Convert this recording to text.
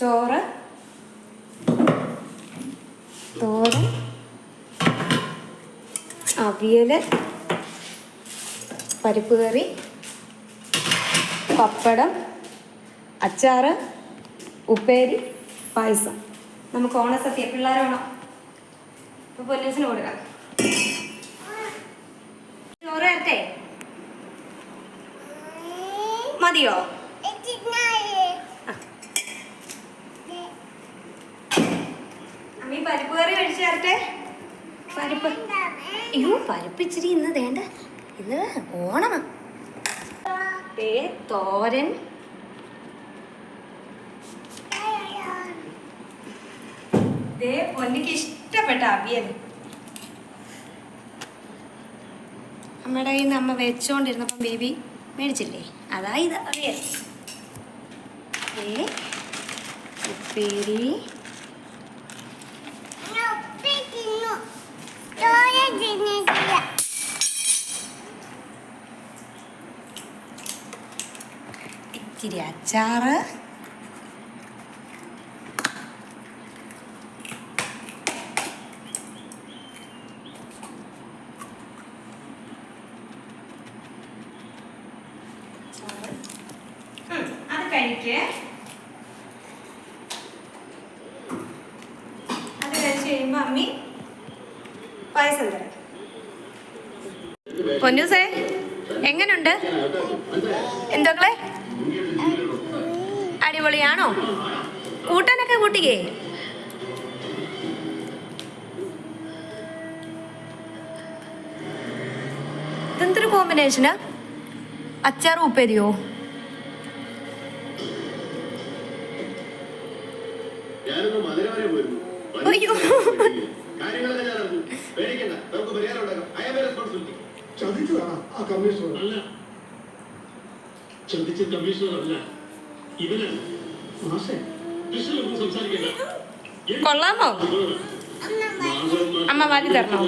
ചോറ്, തോരൻ, അവിയൽ, പരിപ്പ് കറി, പപ്പടം, അച്ചാറ്, ഉപ്പേരി, പായസം. നമുക്ക് ഓണസദ്യ പിള്ളേരോണം. ഇപ്പോൾ പോലീസിന് കൊടുക്കാം. ചോറ് തരട്ടെ? മതിയോ? അമ്മീ പരിപ്പ് കറി കഴിച്ചു തരട്ടെ? പരിപ്പ് പരിപ്പ് ഇച്ചിരി ഇന്ന് വേണ്ട, ഇന്ന് ഓണമാ. തോരൻ, പൊന്നിക്ക് ഇഷ്ടപ്പെട്ട അവിയൽ. അമ്മയുടെ കയ്യിൽ നിന്ന് അമ്മ വെച്ചോണ്ടിരുന്നപ്പം ബേബി മേടിച്ചില്ലേ, അതാ ഇത് അവിയൽ. ഉപ്പേരി, ഇച്ചിരി അച്ചാറ്, അത് കഴിക്കേ. അത് കഴിച്ച് കഴിയുമ്പോൾ അമ്മി പായസം തരാം. പൊന്നൂസേ എങ്ങനുണ്ട്? എന്തൊക്കെ അടിപൊളിയാണോ? കൂട്ടാനൊക്കെ കൂട്ടിക്കേ. ഇതെന്തൊരു കോമ്പിനേഷനാ? അച്ചാറും ഉപ്പേരിയോ? അയ്യോ, കൊള്ളാമോ? അമ്മ വാരി തരണോ?